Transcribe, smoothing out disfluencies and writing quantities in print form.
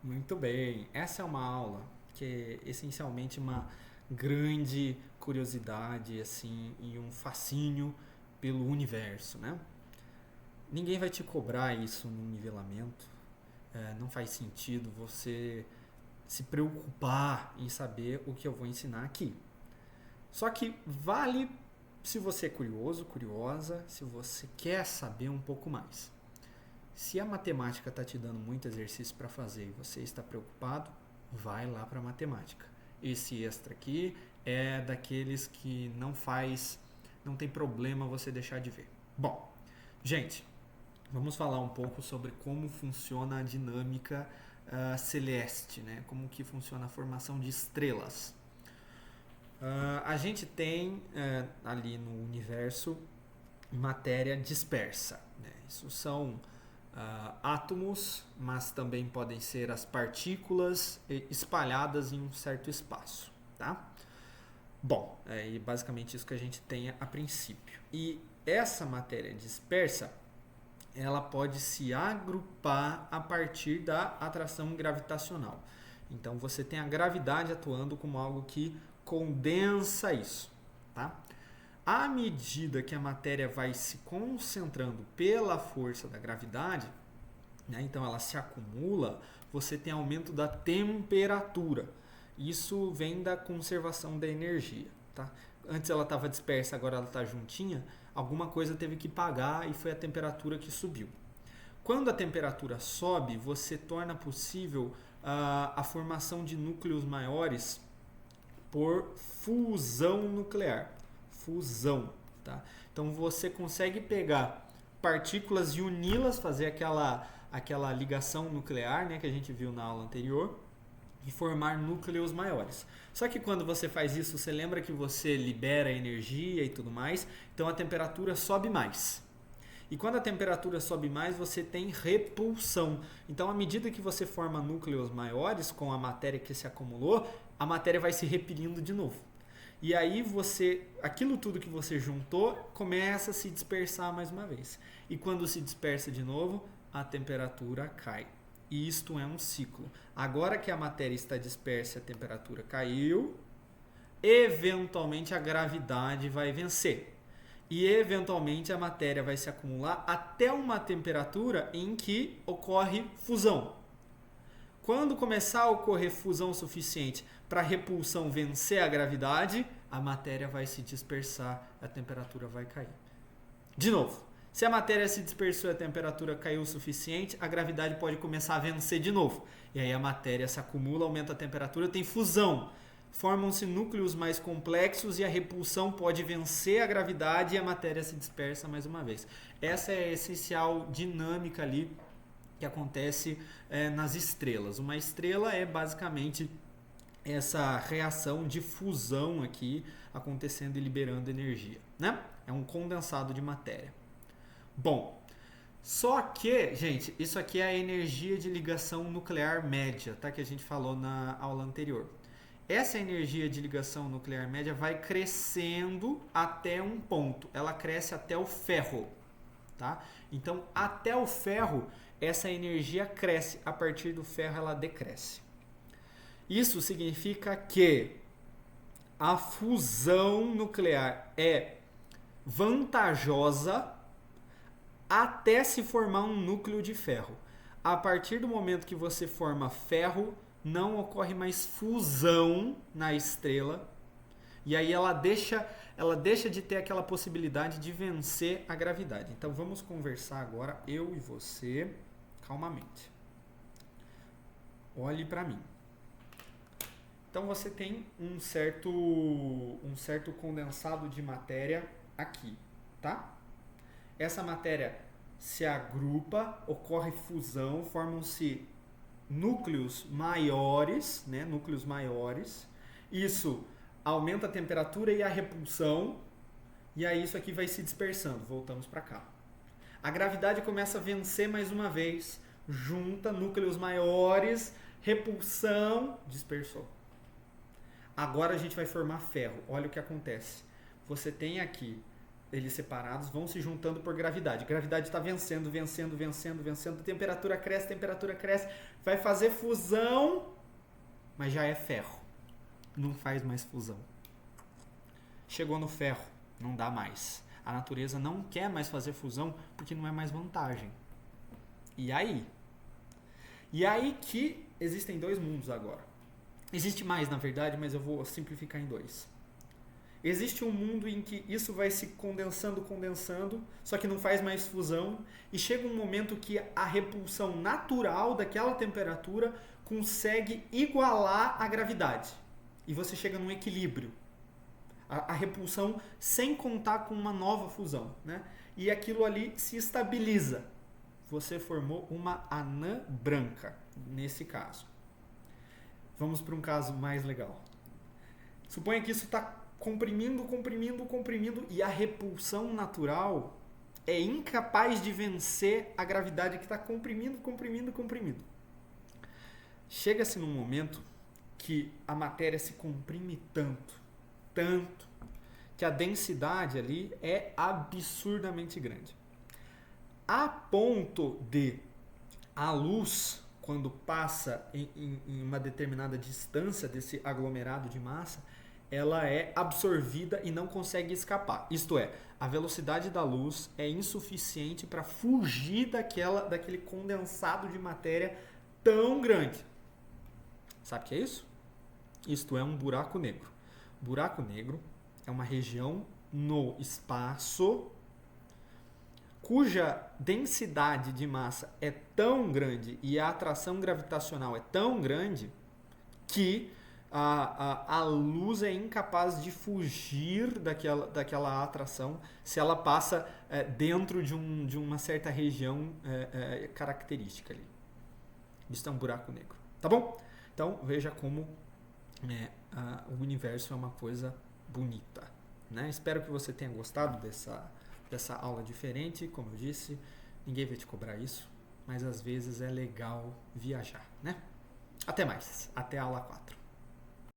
Muito bem. Essa é uma aula que é essencialmente uma grande curiosidade assim e um fascínio pelo universo, né? Ninguém vai te cobrar isso no nivelamento. Não faz sentido você se preocupar em saber o que eu vou ensinar aqui. Só que vale se você é curioso, curiosa, se você quer saber um pouco mais. Se a matemática está te dando muito exercício para fazer e você está preocupado, vai lá para a matemática. Esse extra aqui é daqueles que não tem problema você deixar de ver. Bom, gente, vamos falar um pouco sobre como funciona a dinâmica celeste, né? Como que funciona a formação de estrelas. A gente tem ali no universo matéria dispersa. Né? Isso são átomos, mas também podem ser as partículas espalhadas em um certo espaço. Tá? Bom, é basicamente isso que a gente tem a princípio. E essa matéria dispersa ela pode se agrupar a partir da atração gravitacional. Então você tem a gravidade atuando como algo que condensa isso. Tá? À medida que a matéria vai se concentrando pela força da gravidade, né, então ela se acumula, você tem aumento da temperatura. Isso vem da conservação da energia. Tá? Antes ela estava dispersa, agora ela está juntinha. Alguma coisa teve que pagar e foi a temperatura que subiu. Quando a temperatura sobe, você torna possível a formação de núcleos maiores por fusão nuclear. Fusão. Tá? Então você consegue pegar partículas e uni-las, fazer aquela ligação nuclear, né, que a gente viu na aula anterior, e formar núcleos maiores. Só que quando você faz isso, você lembra que você libera energia e tudo mais, então a temperatura sobe mais. E quando a temperatura sobe mais, você tem repulsão. Então, à medida que você forma núcleos maiores com a matéria que se acumulou, a matéria vai se repelindo de novo. E aí aquilo tudo que você juntou começa a se dispersar mais uma vez. E quando se dispersa de novo, a temperatura cai. E isto é um ciclo. Agora que a matéria está dispersa e a temperatura caiu, eventualmente a gravidade vai vencer. E eventualmente a matéria vai se acumular até uma temperatura em que ocorre fusão. Quando começar a ocorrer fusão suficiente para a repulsão vencer a gravidade, a matéria vai se dispersar, a temperatura vai cair. De novo, se a matéria se dispersou e a temperatura caiu o suficiente, a gravidade pode começar a vencer de novo. E aí a matéria se acumula, aumenta a temperatura, tem fusão. Formam-se núcleos mais complexos e a repulsão pode vencer a gravidade e a matéria se dispersa mais uma vez. Essa é a essencial dinâmica ali que acontece nas estrelas. Uma estrela é basicamente essa reação de fusão aqui acontecendo e liberando energia, né? É um condensado de matéria. Bom, só que, gente, isso aqui é a energia de ligação nuclear média, tá? Que a gente falou na aula anterior. Essa energia de ligação nuclear média vai crescendo até um ponto. Ela cresce até o ferro, tá? Então, até o ferro, essa energia cresce. A partir do ferro, ela decresce. Isso significa que a fusão nuclear é vantajosa até se formar um núcleo de ferro. A partir do momento que você forma ferro, não ocorre mais fusão na estrela. E aí ela deixa de ter aquela possibilidade de vencer a gravidade. Então vamos conversar agora, eu e você, calmamente. Olhe para mim. Então você tem um certo condensado de matéria aqui, tá? Essa matéria se agrupa, ocorre fusão, formam-se núcleos maiores, né? Núcleos maiores. Isso aumenta a temperatura e a repulsão, e aí isso aqui vai se dispersando. Voltamos para cá. A gravidade começa a vencer mais uma vez, junta núcleos maiores, repulsão, dispersou. Agora a gente vai formar ferro. Olha o que acontece. Você tem aqui eles separados, vão se juntando por gravidade. A gravidade está vencendo, vencendo, vencendo, vencendo. Temperatura cresce, vai fazer fusão, mas já é ferro. Não faz mais fusão. Chegou no ferro, não dá mais. A natureza não quer mais fazer fusão porque não é mais vantagem. E aí? E aí que existem dois mundos agora. Existe mais, na verdade, mas eu vou simplificar em dois. Existe um mundo em que isso vai se condensando, só que não faz mais fusão, e chega um momento que a repulsão natural daquela temperatura consegue igualar a gravidade. E você chega num equilíbrio. A repulsão sem contar com uma nova fusão, né? E aquilo ali se estabiliza. Você formou uma anã branca, nesse caso. Vamos para um caso mais legal. Suponha que isso está comprimindo, e a repulsão natural é incapaz de vencer a gravidade que está comprimindo. Chega-se num momento que a matéria se comprime tanto, que a densidade ali é absurdamente grande. A ponto de a luz, quando passa em uma determinada distância desse aglomerado de massa, ela é absorvida e não consegue escapar. Isto é, a velocidade da luz é insuficiente para fugir daquele condensado de matéria tão grande. Sabe o que é isso? Isto é um buraco negro. Buraco negro é uma região no espaço cuja densidade de massa é tão grande e a atração gravitacional é tão grande que a luz é incapaz de fugir daquela atração se ela passa dentro de uma certa região característica ali. Isso é um buraco negro. Tá bom? Então, veja como o universo é uma coisa bonita. Né? Espero que você tenha gostado dessa aula diferente. Como eu disse, ninguém vai te cobrar isso, mas às vezes é legal viajar. Né? Até mais. Até a aula 4.